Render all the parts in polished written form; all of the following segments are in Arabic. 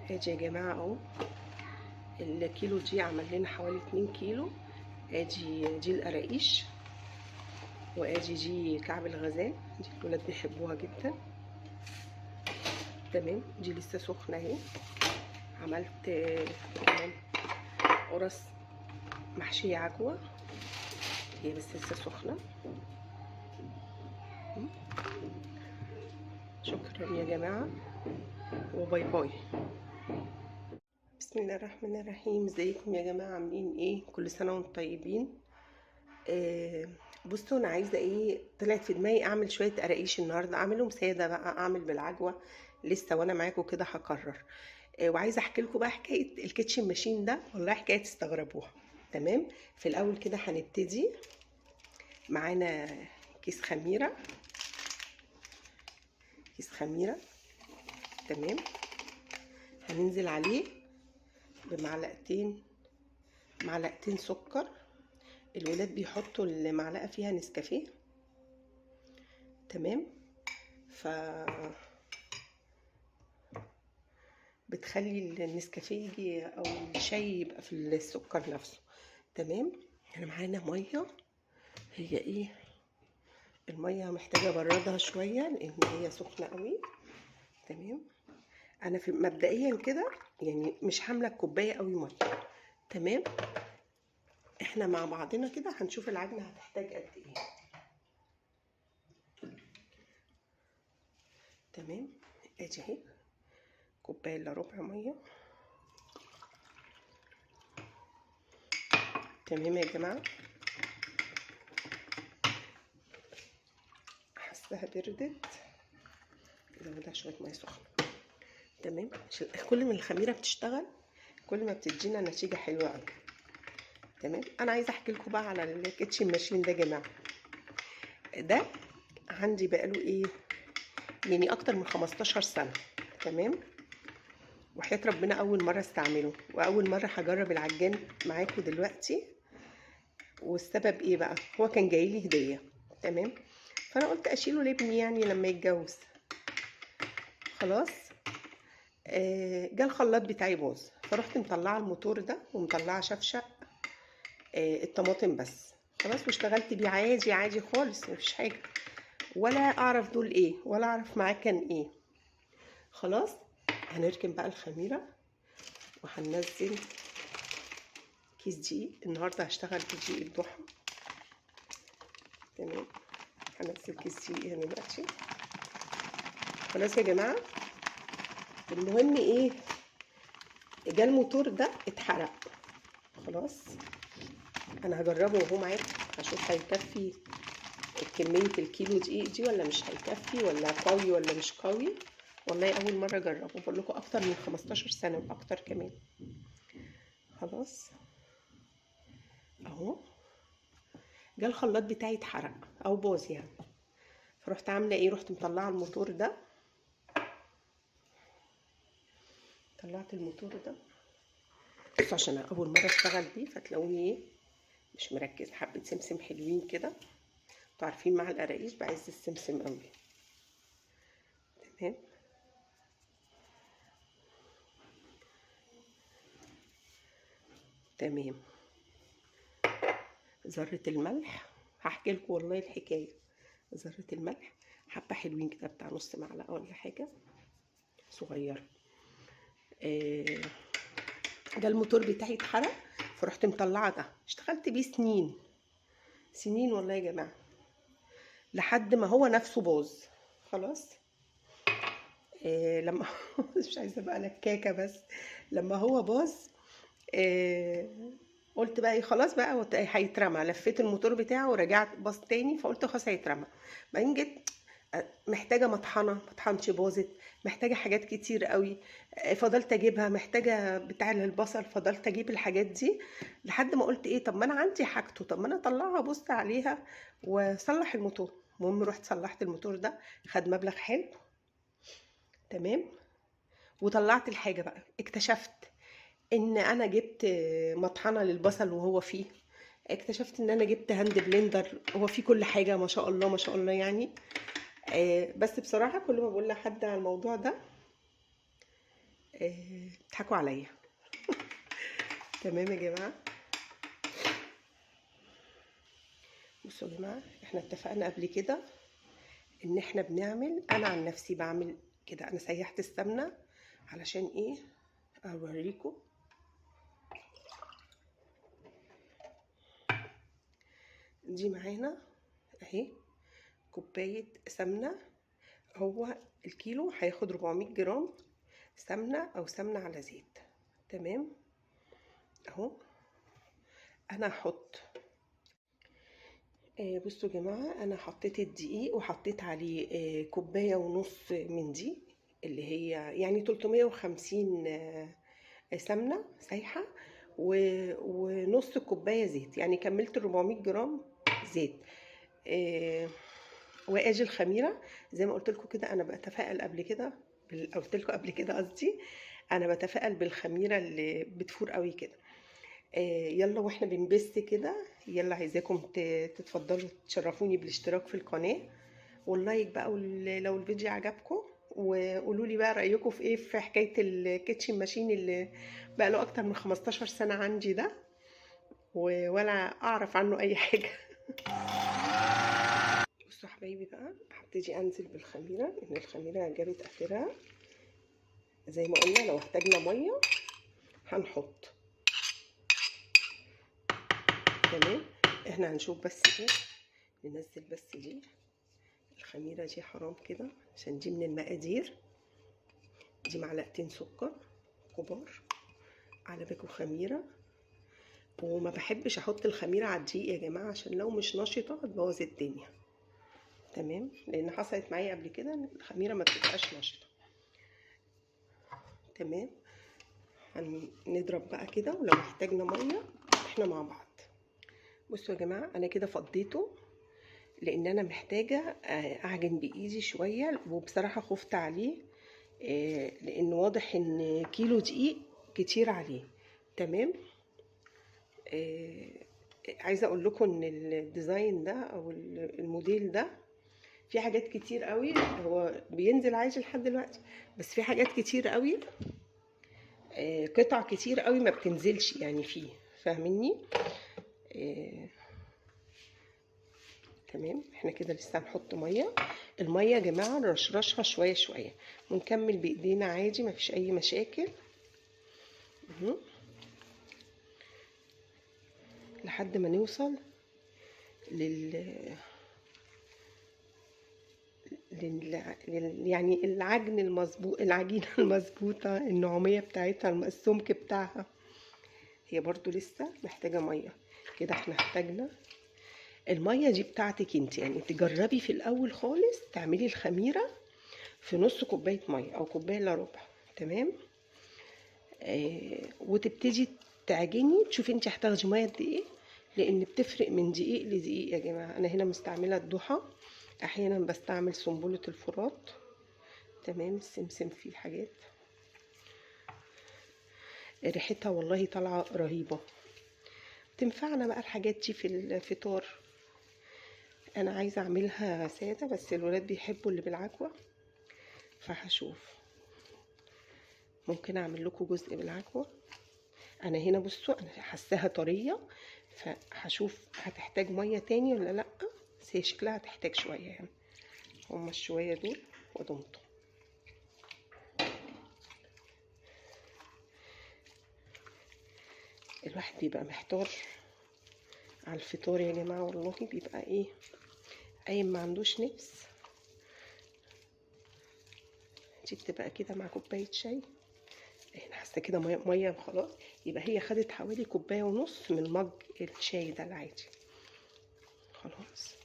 ادي يا جماعه اهو. الكيلو دي عمل لنا حوالي 2 كيلو. دي القراقيش، دي كعب الغزال، دي الولاد بيحبوها جدا. تمام. دي لسه سخنه اهي. عملت كمان قرص محشيه عجوه، هي بس لسه سخنه. شكرا يا جماعه، وباي باي. بسم الله الرحمن الرحيم. ازيكم يا جماعه؟ عاملين ايه؟ كل سنه وانتم طيبين. بصوا، انا عايزه ايه، طلعت في دماغي اعمل شويه قراقيش النهارده، اعملهم ساده بقى، اعمل بالعجوه لسه، وانا معاكم كده هقرر. وعايزه احكي لكم بقى حكايه الكيتشن ماشين ده، والله حكايه تستغربوها. تمام. في الاول كده هنبتدي معانا كيس خميره. كيس خميره. تمام. هننزل عليه معلقتين سكر. الولاد بيحطوا المعلقه فيها نسكافيه. تمام. ف بتخلي النسكافيه يجي او الشاي يبقى في السكر نفسه. تمام. احنا معانا ميه. هي ايه، الميه محتاجه ابردها شويه لان هي سخنه قوي. تمام. انا في مبدئيا كده يعني مش حامله كوبايه قوي ميه. تمام. احنا مع بعضنا كده هنشوف العجنه هتحتاج قد ايه. تمام. ادي اهي كوبايه الا ربع ميه. تمام يا جماعه. حاساها بردت، زودها شويه ميه سخنه. تمام. كل ما الخميره بتشتغل كل ما بتدينا نتيجه حلوه قوي. تمام. انا عايزه احكي لكم بقى على الكيتشن ماشين ده يا جماعه. ده عندي بقاله ايه، يعني اكتر من 15 سنه. تمام. وحياة ربنا اول مره استعمله، واول مره هجرب العجان معاكم دلوقتي. والسبب ايه بقى؟ هو كان جاي لي هديه. تمام. فانا قلت اشيله لابني يعني لما يتجوز. خلاص. جه الخلاط بتاعي باظ، فرحت مطلعه الموتور ده ومطلعه شفشق الطماطم بس. خلاص. واشتغلت بيه عادي عادي خالص، مفيش حاجه، ولا اعرف دول ايه ولا اعرف معاه كان ايه. خلاص. هنركن بقى الخميره وهننزل كيس دقيق. النهارده هشتغل بدقيق الضحى. تمام. هنزل كيس دقيق هنا دلوقتي. خلاص يا جماعه. المهم ايه، جا الموتور ده اتحرق. خلاص. انا هجربه وهو معاكم، هشوف هيكفي كميه الكيلو دقيق دي ولا مش هيكفي، ولا قوي ولا مش قوي. والله اول مره اجربه، بقول لكم اكتر من 15 سنه واكتر كمان. خلاص اهو. جه الخلاط بتاعي اتحرق او باظ يعني. فرحت عامله ايه، رحت مطلعه الموتور ده. طلعت الموتور ده بس عشان اول مره اشتغل بيه، فتلاقوني ايه مش مركزه. حبه سمسم حلوين كده، انتوا عارفين مع القراقيش بعز السمسم قوي. تمام. تمام. ذره الملح، هحكي لكم والله الحكايه. ذره الملح حبه حلوين كده، بتاع نص معلقه ولا حاجه صغيره. ده الموتور بتاعي اتحرق، فرحت مطلعه ده. اشتغلت بيه سنين سنين والله يا جماعه، لحد ما هو نفسه باظ. خلاص. لما مش عايزه ابقى نكاكه، بس لما هو باظ قلت بقى ايه، خلاص بقى هيترمى. لفيت الموتور بتاعه ورجعت باظ تاني، فقلت خلاص هيترمى. بعدين جيت محتاجه مطحنش باظت، محتاجه حاجات كتير قوي. فضلت اجيبها، محتاجه بتاع البصل، فضلت اجيب الحاجات دي لحد ما قلت ايه، طب ما انا عندي حاجته، طب ما انا اطلعها ابص عليها واصلح الموتور. المهم رحت صلحت الموتور ده، خد مبلغ حلو. تمام. وطلعت الحاجه بقى، اكتشفت ان انا جبت مطحنه للبصل وهو فيه. اكتشفت ان انا جبت هاند بلندر هو فيه كل حاجه، ما شاء الله ما شاء الله يعني. بس بصراحه كل ما بقول لحد على الموضوع ده بيضحكوا عليا. تمام يا جماعه. بصوا يا جماعه، احنا اتفقنا قبل كده ان احنا بنعمل، انا عن نفسي بعمل كده. انا سيحت السمنه علشان ايه؟ اوريكم. دي معانا اهي كوبايه سمنه. هو الكيلو هياخد 400 جرام سمنه او سمنه على زيت. تمام اهو. انا هحط بصوا يا جماعه، انا حطيت الدقيق وحطيت عليه كوبايه ونص من دي اللي هي يعني 350 سمنه سايحه، ونص كوبايه زيت، يعني كملت 400 جرام زيت. واجي الخميره زي ما قلت لكم كده، انا بتفائل قبل كده قلت لكم قبل كده قصدي، انا بتفائل بالخميره اللي بتفور قوي كده. يلا واحنا بنبث كده، يلا عايزاكم تتفضلوا تشرفوني بالاشتراك في القناه واللايك بقى، لو الفيديو عجبكم، وقولوا لي بقى رايكم في ايه في حكايه الكيتشن ماشين اللي بقى له اكتر من 15 سنه عندي ده، ولا اعرف عنه اي حاجه. بصوا حبايبي بقى، هبتدي انزل بالخميره، ان الخميره جابت اخرها. زي ما قلنا لو احتاجنا ميه هنحط. تمام. احنا هنشوف بس ايه، ننزل بس دي الخميره دي حرام كده، عشان دي من المقادير. دي معلقتين سكر كبار على باكو خميره. وما بحبش احط الخميره على الدقيق يا جماعه، عشان لو مش نشطه هتبوظ الدنيا. تمام، لان حصلت معايا قبل كده ان الخميره ما بتبقاش نشطه. تمام. هنضرب بقى كده، ولو احتاجنا ميه احنا مع بعض. بصوا يا جماعه، انا كده فضيته لان انا محتاجه اعجن بايدي شويه، وبصراحه خفت عليه لان واضح ان كيلو دقيق كتير عليه. تمام. عايزه اقول لكم ان الديزاين ده او الموديل ده في حاجات كتير قوي، هو بينزل عايش لحد دلوقتي، بس في حاجات كتير قوي، قطع كتير قوي ما بتنزلش يعني فيه، فاهميني؟ تمام. احنا كده لسه هنحط ميه. الميه يا جماعه نرشرشها شويه شويه، ونكمل بايدينا عادي، ما فيش اي مشاكل. لحد ما نوصل يعني العجن المظبوط، العجينه المظبوطه، النعوميه بتاعتها، السمك بتاعها. هي برضو لسه محتاجه ميه. كده احنا احتاجنا الميه دي بتاعتك انت، يعني تجربي في الاول خالص تعملي الخميره في نص كوبايه ميه او كوبايه الا ربع. تمام. وتبتدي تعجني، تشوفي انت هتاخدي ميه قد ايه، لان بتفرق من دقيق لدقيق يا جماعه. انا هنا مستعمله الضحى، احيانا بستعمل سنبله الفرات. تمام. السمسم فيه حاجات ريحتها والله طالعه رهيبه، تنفعنا بقى الحاجات دي في الفطار. انا عايزه اعملها ساده، بس الولاد بيحبوا اللي بالعجوه، فهشوف ممكن اعمل لكم جزء بالعجوه. انا هنا بصوا انا حاساها طريه، فهشوف هتحتاج ميه تاني ولا لا، بس هي شكلها هتحتاج شويه يعني. هما الشويه دول وضمته. الواحد بيبقى محتار على الفطار يا جماعه، والله بيبقى ايه، قايم ما عندوش نفس. دي بتبقى كده مع كوبايه شاي. انا حاسه كده ميه خلاص، يبقى هي خدت حوالي كوبايه ونص من مج الشاي ده العادي. خلاص.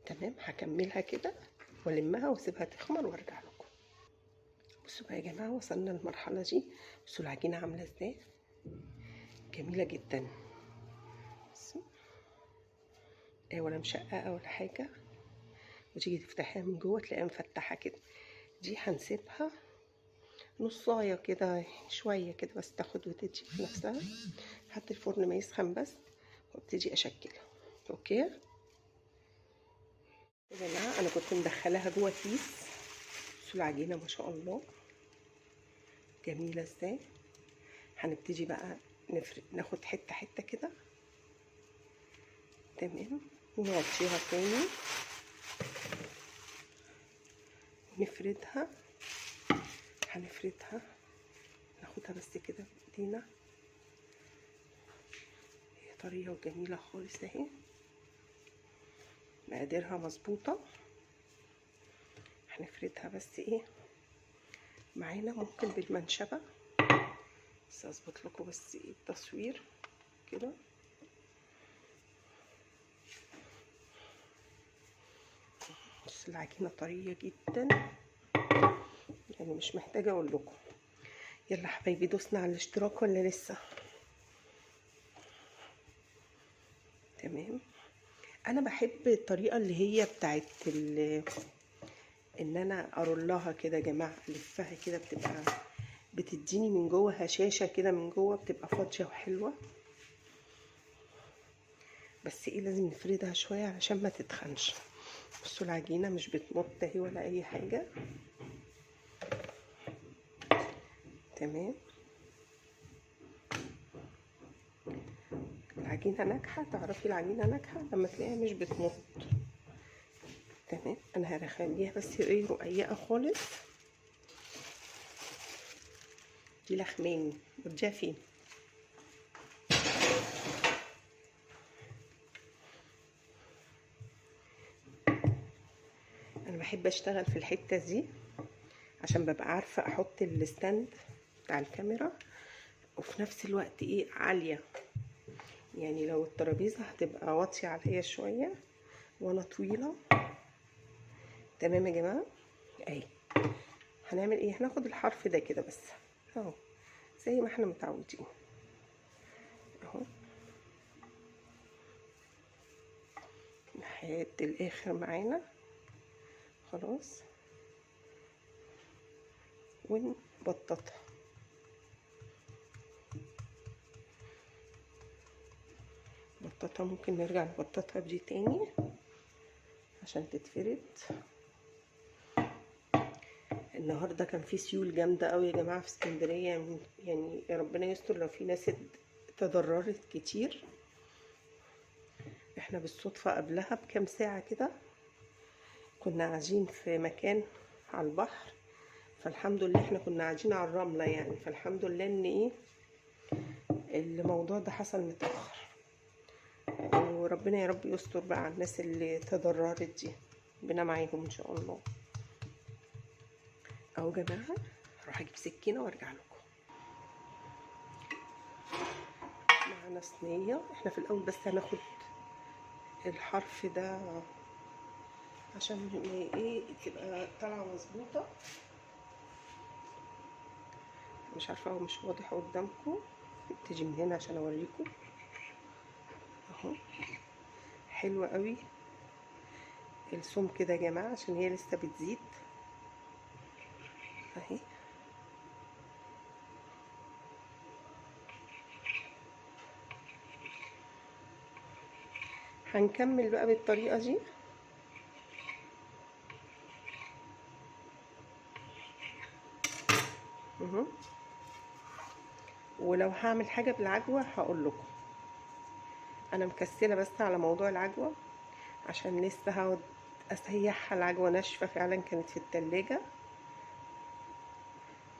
تمام. هكملها كده والمها واسيبها تخمر وارجع لكم. بصوا بقى يا جماعه، وصلنا للمرحله دي. بصوا العجينه عامله ازاي، جميله جدا. بصوا ولا مشققه ولا حاجه، وتيجي تفتحيها من جوه تلاقيها مفتحه كده. دي هنسيبها نصايه كده شويه كده، بس تاخد وتدي في نفسها لحد الفرن ما يسخن بس، وابتدي اشكلها. اوكي يا جماعه، انا كنت مدخلاها جوه كيس بصوا العجينه ما شاء الله جميله ازاي. هنبتدي بقى نفرد، ناخد حته حته كده تمام، ونغطيها تاني ونفردها. هنفردها ناخدها بس كده بايدينا، هي طريه وجميله خالص اهي، مقاديرها مظبوطه. هنفردها بس ايه معانا، ممكن بالمنشبه، بس اظبط لكم بس ايه التصوير كده. بس العجينه طريه جدا يعني مش محتاجه اقول لكم. يلا حبايبي دوسنا على الاشتراك ولا لسه؟ تمام. انا بحب الطريقه اللي هي بتاعت ان انا ارولها كده يا جماعه، الفها كده بتبقى بتديني من جوه هشاشه كده، من جوه بتبقى فاضيه وحلوه. بس ايه لازم نفردها شويه علشان ما تتخنش. بصوا العجينه مش بتمط اهي ولا اي حاجه. تمام. العجينه ناجحه، تعرفي العجينه ناجحه لما تلاقيها مش بتمط. تمام. انا هخليها بس ايه رقيقه خالص. دي لخماني وديها فين؟ انا بحب اشتغل في الحته دي عشان ببقى عارفه احط الستاند بتاع الكاميرا، وفي نفس الوقت ايه عاليه، يعني لو الترابيزه هتبقى واطيه عليا شويه وانا طويله. تمام يا جماعه. اهي هنعمل ايه، هناخد الحرف ده كده بس اهو زي ما احنا متعودين اهو لحد الاخر معانا خلاص، ونبططها. بططها ممكن نرجع نبططها بدي تاني عشان تتفرد. النهارده كان في سيول جامده قوي يا جماعه في اسكندريه، يعني ربنا يستر لو في ناس تضررت كتير. احنا بالصدفه قبلها بكام ساعه كده كنا قاعدين في مكان على البحر، فالحمد لله احنا كنا قاعدين على الرمله يعني، فالحمد لله ان ايه الموضوع ده حصل متاخر. وربنا يا رب يستر بقى على الناس اللي تضررت دي، ربنا معاهم ان شاء الله. اهو يا جماعه هروح اجيب سكينه وارجع لكم. معانا صينيه، احنا في الاول بس هناخد الحرف ده عشان ايه تبقى طالعه مظبوطه. مش عارفه هو مش واضح قدامكم، تيجي من هنا عشان اوريكم اهو. حلوه قوي السم كده يا جماعه عشان هي لسه بتزيد اهي. هنكمل بقى بالطريقه دي. ولو هعمل حاجه بالعجوه هقول لكم. انا مكسله بس على موضوع العجوه عشان لسه هقعد اسيحها. العجوه ناشفه فعلا كانت في التلاجة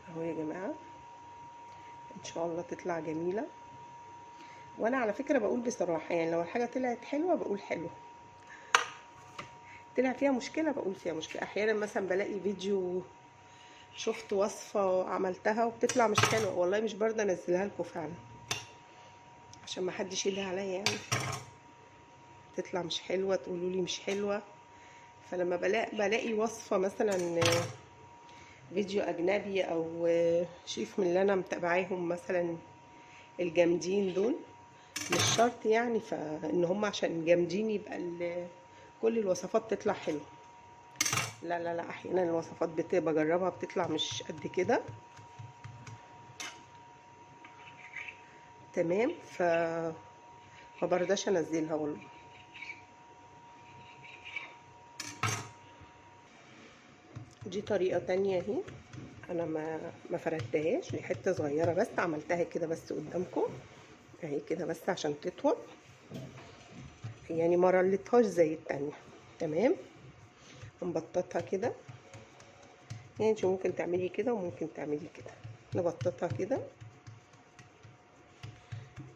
اهو يا جماعه، ان شاء الله تطلع جميله. وانا على فكره بقول بصراحه يعني لو الحاجه طلعت حلوه بقول حلوه، طلع فيها مشكله بقول فيها مشكله. احيانا مثلا بلاقي فيديو شفت وصفه عملتها وبتطلع مش حلوه، والله مش برضه انزلها لكم فعلا عشان ما حدش يلها عليا يعني، تطلع مش حلوه تقولوا لي مش حلوه. فلما بلاقي وصفه مثلا فيديو اجنبي او شيف من اللي انا متابعاهم مثلا الجامدين دول، مش شرط يعني فان هم عشان جامدين يبقى كل الوصفات تطلع حلوه. لا لا لا، احيانا الوصفات بجربها بتطلع مش قد كده. تمام. ما برضاش انزلها والله. دي طريقة تانية اهي، انا ما فردتهاش، دي حتة صغيرة بس عملتها كده بس قدامكم اهي كده بس عشان تطول، يعني ما رلتهاش زي التانية. تمام، هنبططها كده، يعني انت ممكن تعملي كده وممكن تعملي كده. نبططها كده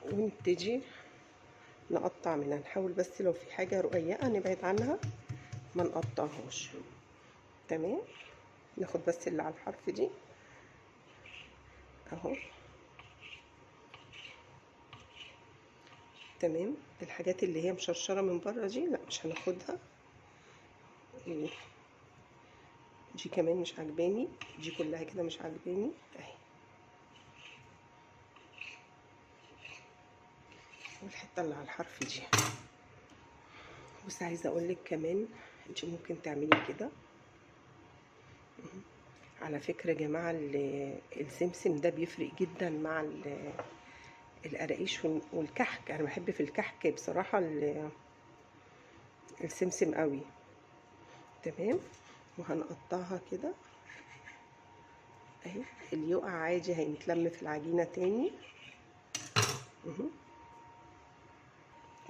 ونبتدي نقطع منها، نحاول بس لو في حاجة رقيقة نبعد عنها ما نقطعهاش. تمام، ناخد بس اللي على الحرف دي اهو. تمام، الحاجات اللي هي مشرشرة من بره دي لا مش هناخدها، دي كمان مش عجباني، دي كلها كده مش عجباني اهي. والحته اللي على الحرف دي، بس عايزه اقول لك كمان انت ممكن تعملي كده. على فكره يا جماعه السمسم ده بيفرق جدا مع القراقيش والكحك. انا بحب في الكحك بصراحه السمسم قوي. تمام، وهنقطعها كده اهي، اللي يقع عادي هيتلم في العجينه تاني.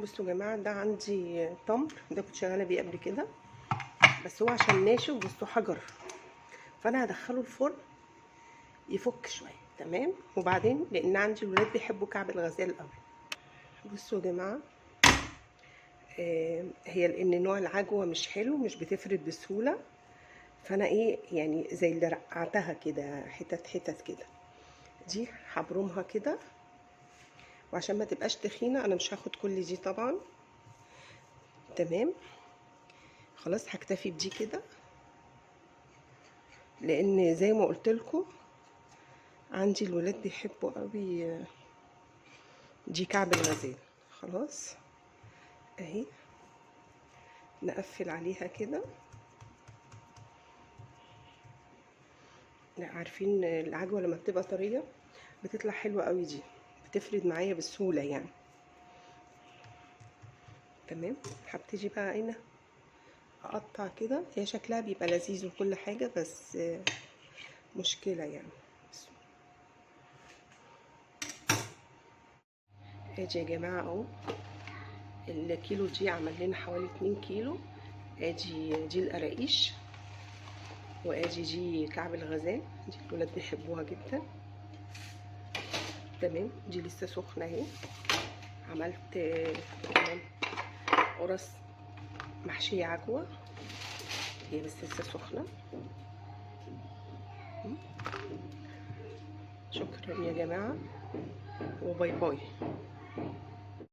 بصوا يا جماعه، ده عندي تمر، ده كنت شغاله بيه قبل كده بس هو عشان ناشف بصوا حجر، فانا هدخله الفرن يفك شويه. تمام، وبعدين لان عندي الولاد بيحبوا كعب الغزال قوي. بصوا يا جماعه، هي لان نوع العجوه مش حلو، مش بتفرد بسهوله، فانا ايه يعني زي اللي رقعتها كده حتت حتت كده. دي هبرمها كده، وعشان ما تبقاش تخينه انا مش هاخد كل دي طبعا. تمام، خلاص هكتفي بدي كده، لان زي ما قلت لكم عندي الولاد بيحبوا قوي دي كعب الغزال. خلاص اهي، نقفل عليها كده. لا عارفين العجوه لما بتبقى طريه بتطلع حلوه قوي، دي بتفرد معايا بسهوله يعني. تمام، هبتدي بقى هنا اقطع كده، هي شكلها بيبقى لذيذ وكل حاجه بس مشكله يعني. ادي يا جماعه اهو، الكيلو دي عمل لنا حوالي 2 كيلو. دي القراقيش، وادي دي كعب الغزال، دي الولاد بيحبوها جدا. تمام، دي لسه سخنه اهي. عملت كمان قرص محشيه عجوه، هي بس لسه سخنه. شكرا يا جماعه، وباي باي.